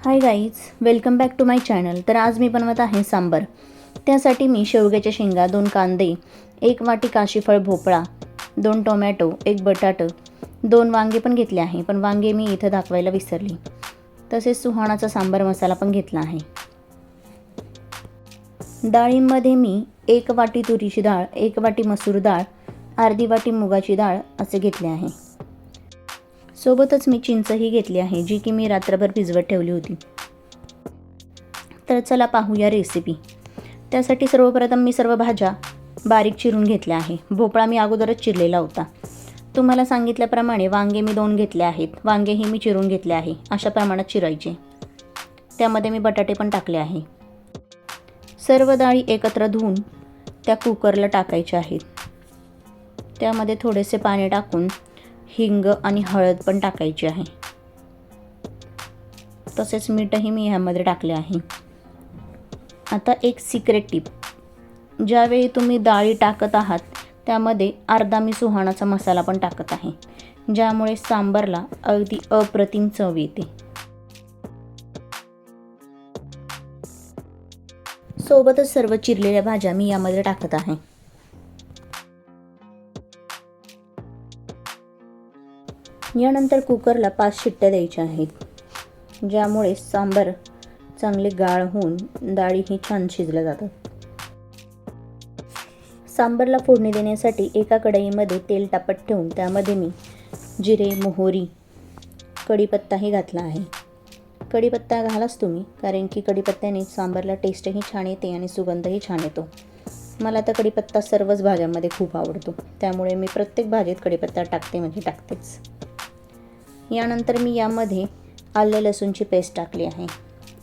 High guys, welcome back to my channel. तर आज मी बनवत आहे सांबर। त्यासाठी मी शेवग्याच्या शेंगा, 2 कांदे, 1 वाटी काशीफळ भोपळा, 2 टोमॅटो, 1 बटाटा, 2 वांगे पण घेतले आहे, पण वांगे मी इथं दाखवायला विसरली। तसेच सुहाणाचा सांबर मसाला पण घेतला आहे। डाळींमध्ये मी 1 वाटी तुरीची डाळ, 1 वाटी मसूर डाळ, अर्धी वाटी मुगाची डाळ असे घेतले आहे। सोबतच मी चिंचही घेतली आहे, जी की मी रात्रभर भिजवत ठेवली होती। तर चला पाहूया रेसिपी। त्यासाठी सर्वप्रथम मी सर्व भाज्या बारीक चिरून घेतल्या आहे। भोपळा मी अगोदरच चिरलेला होता। तुम्हाला सांगितल्याप्रमाणे वांगे मी 2 घेतले आहेत, वांगेही मी चिरून घेतले आहे। अशा प्रमाणात चिरायचे। त्यामध्ये मी बटाटे पण टाकले आहे। सर्व डाळी एकत्र धुवून त्या कुकरला टाकायच्या आहेत। त्यामध्ये थोडेसे पाणी टाकून हिंग आणि हळद पण टाकायची आहे। तसेच मीठही मी ह्यामध्ये टाकले आहे। आता एक सिक्रेट टिप, ज्यावेळी तुम्ही डाळी टाकत आहात त्यामध्ये अर्धा मी सुहाणाचा मसाला पण टाकत आहे, ज्यामुळे सांबरला अगदी अप्रतिम चव येते। सोबतच सर्व चिरलेल्या भाज्या मी यामध्ये टाकत आहे। यानंतर कुकरला 5 शिट्ट्या द्यायच्या आहेत, ज्यामुळे सांबर चांगले गाळ होऊन डाळीही छान शिजल्या जातात। सांबरला फोडणी देण्यासाठी एका कढईमध्ये तेल तापत ठेवून त्यामध्ये मी जिरे, मोहरी, कढीपत्ताही घातला आहे। कढीपत्ता घालाच तुम्ही, कारण की कढीपत्त्याने सांबरला टेस्टही छान येते आणि सुगंधही छान येतो। मला तर कढीपत्ता सर्वच भाज्यांमध्ये खूप आवडतो, त्यामुळे मी प्रत्येक भाजीत कढीपत्ता टाकते म्हणजे टाकतेच। यानंतर मी यामध्ये आलं लसूणची पेस्ट टाकली आहे।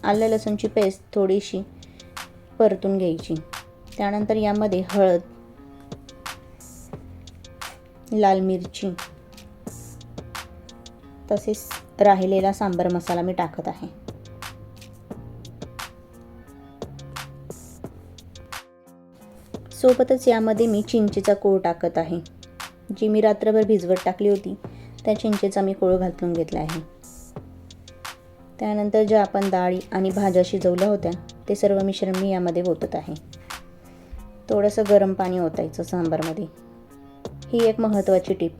आलं लसूणची पेस्ट थोडीशी परतून घ्यायची। त्यानंतर यामध्ये हळद, लाल मिरची, तसेच राहिलेला सांबर मसाला मी टाकत आहे। सोबतच यामध्ये मी चिंचेचा कोळ टाकत आहे, जी मी रात्रभर भिजवत टाकली होती। त्या चिंचेचा मी कोळ घालून घेतला आहे। त्यानंतर ज्या आपण डाळी आणि भाज्या शिजवल्या होत्या ते सर्व मिश्रण मी यामध्ये ओतत आहे। थोडंसं गरम पाणी ओतायचं सांबारमध्ये। ही एक महत्त्वाची टिप,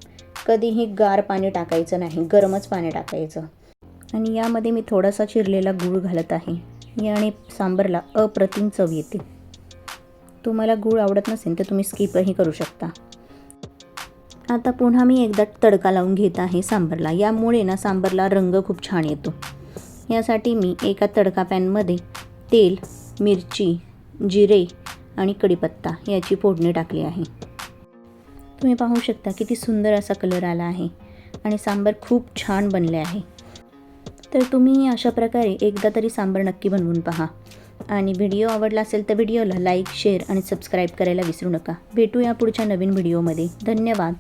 कधीही गार पाणी टाकायचं नाही, गरमच पाणी टाकायचं। आणि यामध्ये मी थोडासा चिरलेला गूळ घालत आहे, याने सांबरला अप्रतिम चव येते। तुम्हाला गूळ आवडत नसेल तर तुम्ही स्किपही करू शकता। आता पुन्हा मी एकदा तडका लावून घेत आहे सांबरला, यामुळे ना सांबरला रंग खूप छान येतो। यासाठी मी एका तडका पॅनमध्ये तेल, मिरची, जिरे आणि कढीपत्ता याची फोडणी टाकली आहे। तुम्ही पाहू शकता किती सुंदर असा कलर आला आहे आणि सांबर खूप छान बनले आहे। तर तुम्ही अशा प्रकारे एकदा तरी सांबर नक्की बनवून पहा। आणि व्हिडिओ आवडला असेल तर व्हिडिओला लाईक, शेअर आणि सबस्क्राईब करायला विसरू नका। भेटूया पुढच्या नवीन व्हिडिओमध्ये। धन्यवाद।